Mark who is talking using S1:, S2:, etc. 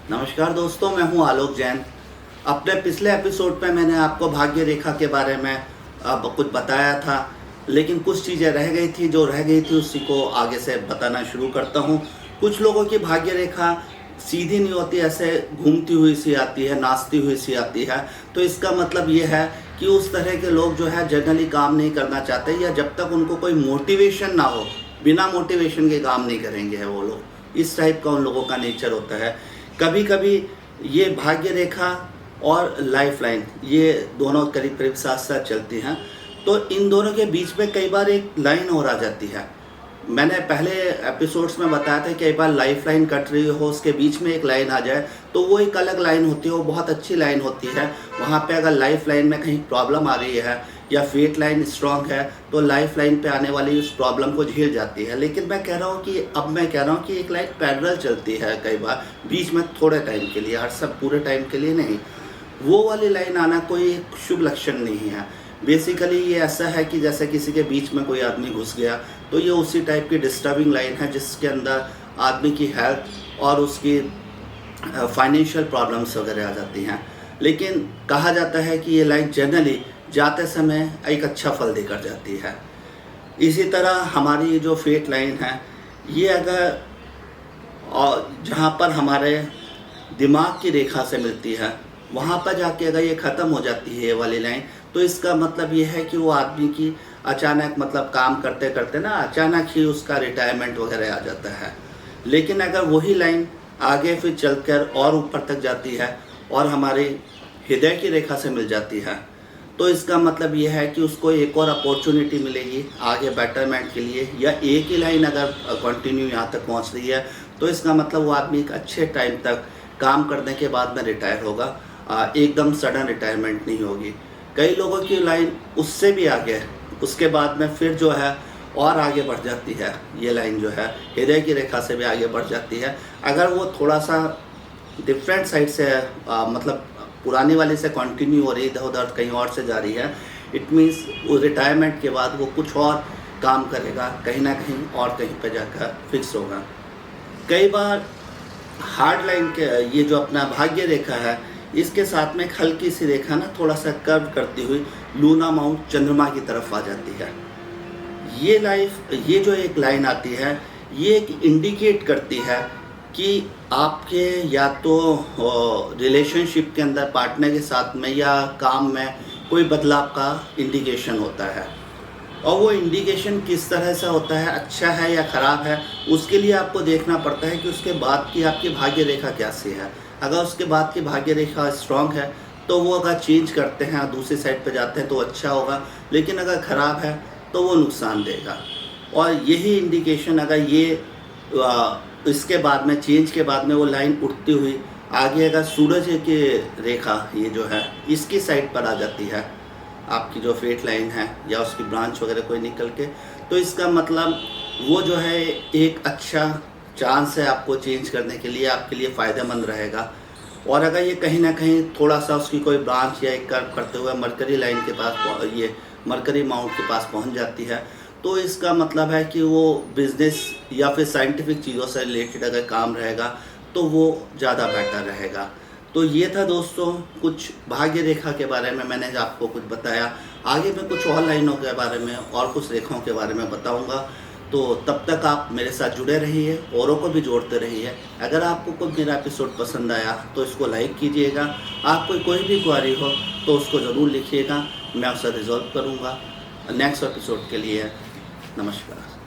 S1: नमस्कार दोस्तों, मैं हूं आलोक जैन। अपने पिछले एपिसोड पे मैंने आपको भाग्य रेखा के बारे में अब कुछ बताया था, लेकिन कुछ चीज़ें रह गई थी। जो रह गई थी उसी को आगे से बताना शुरू करता हूं। कुछ लोगों की भाग्य रेखा सीधी नहीं होती, ऐसे घूमती हुई सी आती है, नाचती हुई सी आती है। तो इसका मतलब ये है कि उस तरह के लोग जो है जनरली काम नहीं करना चाहते, या जब तक उनको कोई मोटिवेशन ना हो, बिना मोटिवेशन के काम नहीं करेंगे है वो लोग। इस टाइप का उन लोगों का नेचर होता है। कभी कभी ये भाग्य रेखा और लाइफ लाइन, ये दोनों करीब करीब साथ साथ चलती हैं। तो इन दोनों के बीच में कई बार एक लाइन और आ जाती है। मैंने पहले एपिसोड्स में बताया था कि कई बार लाइफ लाइन कट रही हो, उसके बीच में एक लाइन आ जाए तो वो एक अलग लाइन होती है, वो बहुत अच्छी लाइन होती है। वहाँ पे अगर लाइफ लाइन में कहीं प्रॉब्लम आ रही है या फेट लाइन स्ट्रांग है तो लाइफ लाइन पे आने वाली उस प्रॉब्लम को झेल जाती है। लेकिन मैं कह रहा हूँ कि एक लाइन पैरेलल चलती है कई बार, बीच में थोड़े टाइम के लिए, हर सब पूरे टाइम के लिए नहीं। वो वाली लाइन आना कोई शुभ लक्षण नहीं है। बेसिकली ये ऐसा है कि जैसे किसी के बीच में कोई आदमी घुस गया, तो ये उसी टाइप की डिस्टर्बिंग लाइन है जिसके अंदर आदमी की हेल्थ और उसकी फाइनेंशियल प्रॉब्लम्स वगैरह आ जाती हैं। लेकिन कहा जाता है कि ये लाइन जनरली जाते समय एक अच्छा फल देकर जाती है। इसी तरह हमारी जो फेट लाइन है, ये अगर और जहाँ पर हमारे दिमाग की रेखा से मिलती है, वहाँ पर जाके अगर ये ख़त्म हो जाती है ये वाली लाइन, तो इसका मतलब ये है कि वो आदमी की अचानक, मतलब काम करते करते ना अचानक ही उसका रिटायरमेंट वगैरह आ जाता है। लेकिन अगर वही लाइन आगे फिर चलकर और ऊपर तक जाती है और हमारे हृदय की रेखा से मिल जाती है, तो इसका मतलब ये है कि उसको एक और अपॉर्चुनिटी मिलेगी आगे बेटरमेंट के लिए। या एक ही लाइन अगर कंटिन्यू यहाँ तक पहुँच रही है तो इसका मतलब वो आदमी एक अच्छे टाइम तक काम करने के बाद में रिटायर होगा। एकदम सडन रिटायरमेंट नहीं होगी। कई लोगों की लाइन उससे भी आगे, उसके बाद में फिर जो है और आगे बढ़ जाती है। ये लाइन जो है हृदय की रेखा से भी आगे बढ़ जाती है। अगर वो थोड़ा सा डिफरेंट साइड से मतलब पुरानी वाली से कंटिन्यू हो रही है, इधर उधर कहीं और से जा रही है, इट मीन्स वो रिटायरमेंट के बाद वो कुछ और काम करेगा, कहीं ना कहीं और कहीं पर जाकर फिक्स होगा। कई बार हार्ड लाइन के ये जो अपना भाग्य रेखा है, इसके साथ में एक हल्की सी रेखा ना थोड़ा सा कर्व करती हुई लूना माउंट चंद्रमा की तरफ आ जाती है। ये जो एक लाइन आती है, ये एक इंडिकेट करती है कि आपके या तो रिलेशनशिप के अंदर पार्टनर के साथ में या काम में कोई बदलाव का इंडिकेशन होता है। और वो इंडिकेशन किस तरह से होता है, अच्छा है या ख़राब है, उसके लिए आपको देखना पड़ता है कि उसके बाद की आपकी भाग्य रेखा कैसी है। अगर उसके बाद की भाग्य रेखा स्ट्रांग है तो वो अगर चेंज करते हैं, दूसरी साइड पे जाते हैं तो अच्छा होगा। लेकिन अगर ख़राब है तो वो नुकसान देगा। और यही इंडिकेशन अगर ये इसके बाद में, चेंज के बाद में वो लाइन उठती हुई आगे अगर सूरज की रेखा ये जो है इसकी साइड पर आ जाती है, आपकी जो फेट लाइन है या उसकी ब्रांच वगैरह कोई निकल के, तो इसका मतलब वो जो है एक अच्छा चांस है आपको चेंज करने के लिए, आपके लिए फ़ायदेमंद रहेगा। और अगर ये कहीं ना कहीं थोड़ा सा उसकी कोई ब्रांच या एक कर्व करते हुए मरकरी लाइन के पास, ये मरकरी माउंट के पास पहुंच जाती है, तो इसका मतलब है कि वो बिज़नेस या फिर साइंटिफिक चीज़ों से रिलेटेड अगर काम रहेगा तो वो ज़्यादा बेटर रहेगा। तो ये था दोस्तों कुछ भाग्य रेखा के बारे में, मैंने आपको कुछ बताया। आगे मैं कुछ और लाइनों के बारे में और कुछ रेखाओं के बारे में बताऊंगा। तो तब तक आप मेरे साथ जुड़े रहिए, औरों को भी जोड़ते रहिए। अगर आपको कोई मेरा एपिसोड पसंद आया तो इसको लाइक कीजिएगा। आपको कोई भी क्वेरी हो तो उसको ज़रूर लिखिएगा, मैं उससे रिजॉल्व करूँगा नेक्स्ट एपिसोड के लिए। नमस्कार।